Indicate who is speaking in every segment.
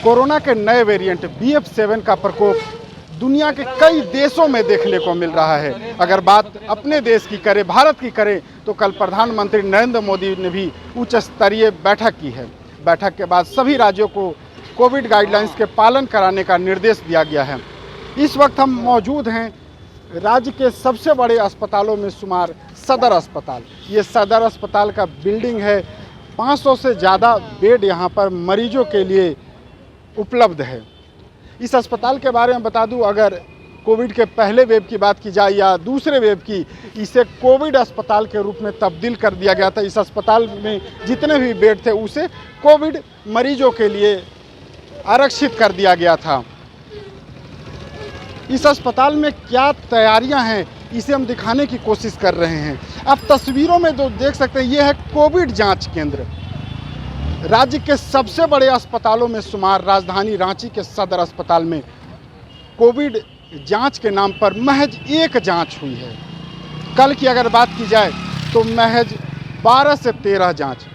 Speaker 1: Corona के नए variant BF7 का प्रकोप दुनिया के कई देशों में देखने को मिल रहा है। अगर बात अपने देश की करें, भारत की करें, तो कल प्रधानमंत्री नरेंद्र मोदी ने भी उच्च स्तरीय बैठक की है। बैठक के बाद सभी राज्यों को कोविड गाइडलाइंस के पालन कराने का निर्देश दिया गया है। इस वक्त हम मौजूद हैं राज्य के सबसे बड़े अस्पतालों में शुमार सदर अस्पताल। ये सदर अस्पताल का बिल्डिंग है। 500 से ज़्यादा बेड यहाँ पर मरीजों के लिए उपलब्ध है। इस अस्पताल के बारे में बता दूं, अगर कोविड के पहले वेव की बात की जाए या दूसरे वेव की, इसे कोविड अस्पताल के रूप में तब्दील कर दिया गया था। इस अस्पताल में जितने भी बेड थे उसे कोविड मरीजों के लिए आरक्षित कर दिया गया था। इस अस्पताल में क्या तैयारियां हैं, इसे हम दिखाने की कोशिश कर रहे हैं। आप तस्वीरों में जो देख सकते हैं, ये है कोविड जांच केंद्र। राज्य के सबसे बड़े अस्पतालों में शुमार राजधानी रांची के सदर अस्पताल में कोविड जांच के नाम पर महज एक जांच हुई है। कल की अगर बात की जाए तो महज 12 से 13 जांच।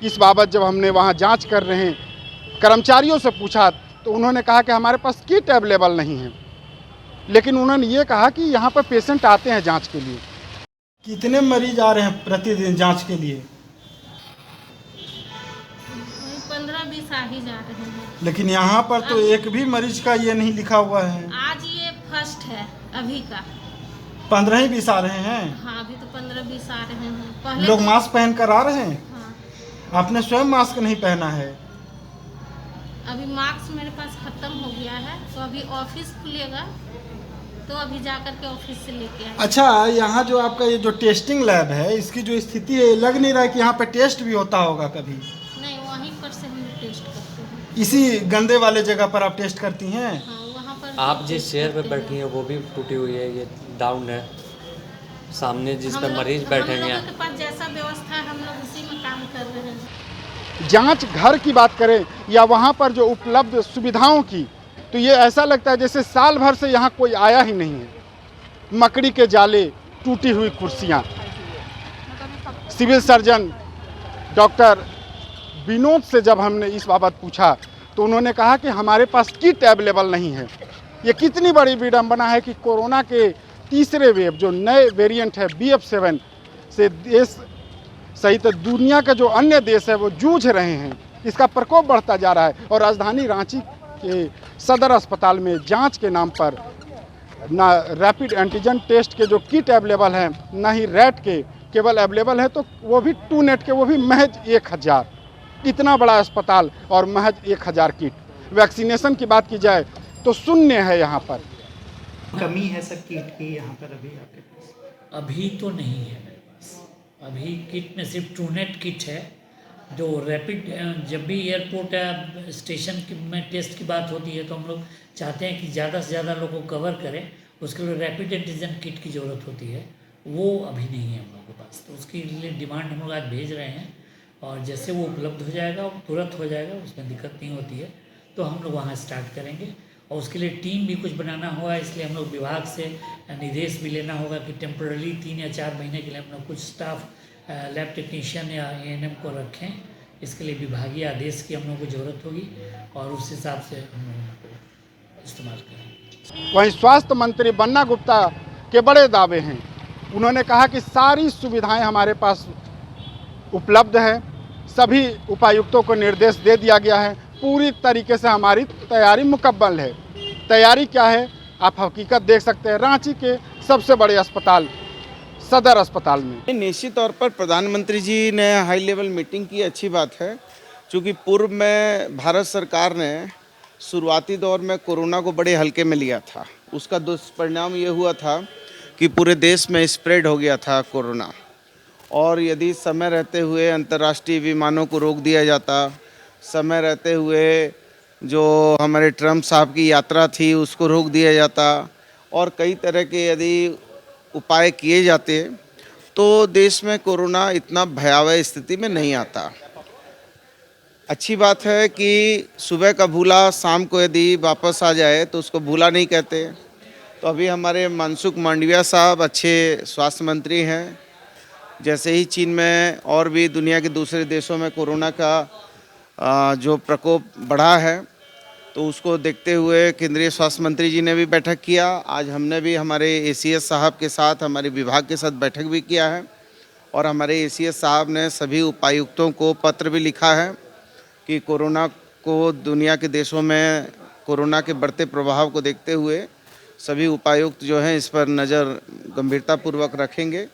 Speaker 1: इस बाबत जब हमने वहां जांच कर रहे हैं कर्मचारियों से पूछा तो उन्होंने कहा कि हमारे पास किट अवेलेबल नहीं है, लेकिन उन्होंने ये कहा कि यहाँ पर पेशेंट आते हैं जांच के लिए। कितने मरीज आ रहे हैं प्रतिदिन जांच के लिए?
Speaker 2: 15-20 आ ही जा रहे हैं।
Speaker 1: लेकिन यहाँ पर तो एक भी मरीज का ये नहीं लिखा हुआ है।
Speaker 2: आज ये फर्स्ट है अभी का।
Speaker 1: 15 ही 20 आ रहे हैं।
Speaker 2: हाँ, अभी तो 15-20 आ रहे हैं। पहले
Speaker 1: लोग मास्क पहन कर आ रहे हैं।
Speaker 2: हाँ,
Speaker 1: आपने स्वयं मास्क नहीं पहना है।
Speaker 2: अभी मास्क मेरे पास खत्म हो गया है, तो अभी ऑफिस खुलेगा तो अभी जाकर के ऑफिस से लेके आए।
Speaker 1: अच्छा, यहाँ जो आपका ये जो टेस्टिंग लैब है, इसकी जो स्थिति है, लग नहीं रहा है कि यहाँ पे टेस्ट भी होता होगा कभी।
Speaker 2: नहीं, वहीं पर से हम टेस्ट करते हैं।
Speaker 1: इसी गंदे वाले जगह पर आप टेस्ट करती हैं?
Speaker 2: हाँ, वहाँ पर
Speaker 3: आप जिस चेयर पे बैठी हैं वो भी टूटी हुई है, ये डाउन है। सामने जिस पे मरीज बैठेंगे,
Speaker 2: हम लोगों के पास जैसा व्यवस्था है हम लोग उसी में काम कर रहे हैं।
Speaker 1: जांच घर की बात करें या वहाँ पर जो उपलब्ध सुविधाओं की, तो ये ऐसा लगता है जैसे साल भर से यहाँ कोई आया ही नहीं है। मकड़ी के जाले, टूटी हुई कुर्सियाँ। सिविल सर्जन डॉक्टर विनोद से जब हमने इस बाबत पूछा तो उन्होंने कहा कि हमारे पास किट अवेलेबल नहीं है। ये कितनी बड़ी विडंबना है कि कोरोना के तीसरे वेव जो नए वेरिएंट है BF7 से देश सहित दुनिया के जो अन्य देश है वो जूझ रहे हैं। इसका प्रकोप बढ़ता जा रहा है और राजधानी रांची के सदर अस्पताल में जांच के नाम पर ना रैपिड एंटीजन टेस्ट के जो किट अवेलेबल हैं, ना ही रैट के केवल अवेलेबल है, तो वो भी 2 नेट के, वो भी महज 1000। इतना बड़ा अस्पताल और महज 1000 किट। वैक्सीनेशन की बात की जाए तो शून्य है यहाँ पर।
Speaker 4: कमी है सर किट की यहाँ पर अभी आपके पास?
Speaker 5: अभी तो नहीं है मेरे पास। अभी किट में सिर्फ ट्रूनेट किट है, जो रैपिड, जब भी एयरपोर्ट स्टेशन में टेस्ट की बात होती है तो हम लोग चाहते हैं कि ज़्यादा से ज़्यादा लोगों को कवर करें। उसके लिए रैपिड एंटीजन किट की ज़रूरत होती है, वो अभी नहीं है हम लोगों के पास। तो उसके लिए डिमांड हम लोग आज भेज रहे हैं और जैसे वो उपलब्ध हो जाएगा वो तुरंत हो जाएगा, उसमें दिक्कत नहीं होती है। तो हम लोग वहाँ स्टार्ट करेंगे और उसके लिए टीम भी कुछ बनाना होगा। इसलिए हम लोग विभाग से निर्देश भी लेना होगा कि टेम्पररी 3 या 4 महीने के लिए हम लोग कुछ स्टाफ लैब टेक्नीशियन या ANM को रखें। इसके लिए विभागीय आदेश की हम लोगों को ज़रूरत होगी और उस हिसाब से हम लोगों को इस्तेमाल करें।
Speaker 1: वहीं स्वास्थ्य मंत्री बन्ना गुप्ता के बड़े दावे हैं। उन्होंने कहा कि सारी सुविधाएं हमारे पास उपलब्ध है। सभी उपायुक्तों को निर्देश दे दिया गया है। पूरी तरीके से हमारी तैयारी मुकम्मल है। तैयारी क्या है आप हकीकत देख सकते हैं रांची के सबसे बड़े अस्पताल सदर अस्पताल में।
Speaker 6: निश्चित तौर पर प्रधानमंत्री जी ने हाई लेवल मीटिंग की, अच्छी बात है। चूँकि पूर्व में भारत सरकार ने शुरुआती दौर में कोरोना को बड़े हल्के में लिया था। उसका दुष्परिणाम ये हुआ था कि पूरे देश में स्प्रेड हो गया था कोरोना, और यदि समय रहते हुए अंतर्राष्ट्रीय विमानों को रोक दिया जाता, समय रहते हुए जो हमारे ट्रम्प साहब की यात्रा थी उसको रोक दिया जाता, और कई तरह के यदि उपाय किए जाते, तो देश में कोरोना इतना भयावह स्थिति में नहीं आता। अच्छी बात है कि सुबह का भूला शाम को यदि वापस आ जाए तो उसको भूला नहीं कहते। तो अभी हमारे मनसुख मांडविया साहब अच्छे स्वास्थ्य मंत्री हैं। जैसे ही चीन में और भी दुनिया के दूसरे देशों में कोरोना का जो प्रकोप बढ़ा है, तो उसको देखते हुए केंद्रीय स्वास्थ्य मंत्री जी ने भी बैठक किया। आज हमने भी हमारे ACS साहब के साथ हमारे विभाग के साथ बैठक भी किया है और हमारे ACS साहब ने सभी उपायुक्तों को पत्र भी लिखा है कि कोरोना को दुनिया के देशों में कोरोना के बढ़ते प्रभाव को देखते हुए सभी उपायुक्त जो हैं इस पर नज़र गंभीरतापूर्वक रखेंगे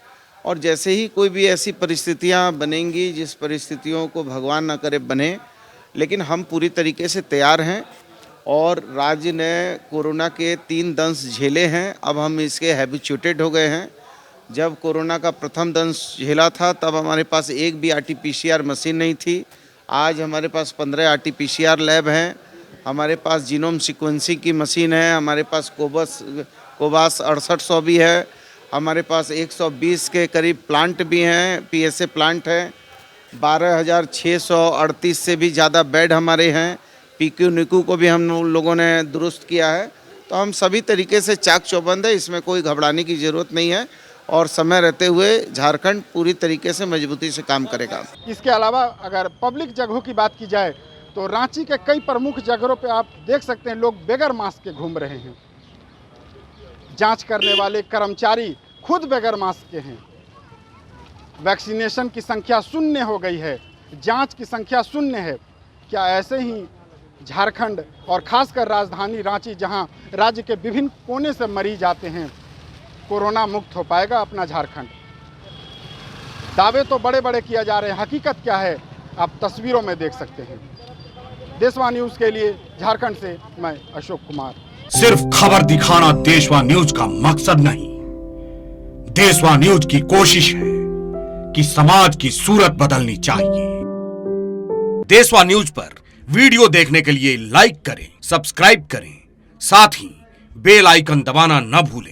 Speaker 6: और जैसे ही कोई भी ऐसी परिस्थितियां बनेंगी जिस परिस्थितियों को भगवान न करे बने, लेकिन हम पूरी तरीके से तैयार हैं और राज्य ने कोरोना के 3 दंश झेले हैं। अब हम इसके हैबिचुएटेड हो गए हैं। जब कोरोना का प्रथम दंश झेला था तब हमारे पास एक भी RT-PCR मशीन नहीं थी। आज हमारे पास 15 RT-PCR लैब हैं, हमारे पास जीनोम सीक्वेंसिंग की मशीन है, हमारे पास कोबास 6800 भी है, हमारे पास 120 के करीब प्लांट भी हैं, PSA प्लांट है, 12,638 से भी ज़्यादा बेड हमारे हैं। PQ NICU को भी हम लोगों ने दुरुस्त किया है। तो हम सभी तरीके से चाक चौबंद है, इसमें कोई घबराने की ज़रूरत नहीं है और समय रहते हुए झारखंड पूरी तरीके से मजबूती से काम करेगा।
Speaker 1: इसके अलावा अगर पब्लिक जगहों की बात की जाए तो रांची के कई प्रमुख जगहों पे आप देख सकते हैं लोग बगैर मास्क के घूम रहे हैं। जांच करने वाले कर्मचारी खुद बगैर मास्क के हैं। वैक्सीनेशन की संख्या शून्य हो गई है, जांच की संख्या शून्य है। क्या ऐसे ही झारखंड और खासकर राजधानी रांची, जहां राज्य के विभिन्न कोने से मरीज आते हैं, कोरोना मुक्त हो पाएगा अपना झारखंड? दावे तो बड़े बड़े किया जा रहे हैं, हकीकत क्या है आप तस्वीरों में देख सकते हैं। देशवा न्यूज़ के लिए झारखंड से मैं अशोक कुमार।
Speaker 7: सिर्फ खबर दिखाना देशवा न्यूज का मकसद नहीं, देशवा न्यूज की कोशिश है कि समाज की सूरत बदलनी चाहिए। देशवा न्यूज पर वीडियो देखने के लिए लाइक करें, सब्सक्राइब करें, साथ ही बेल आइकन दबाना न भूलें।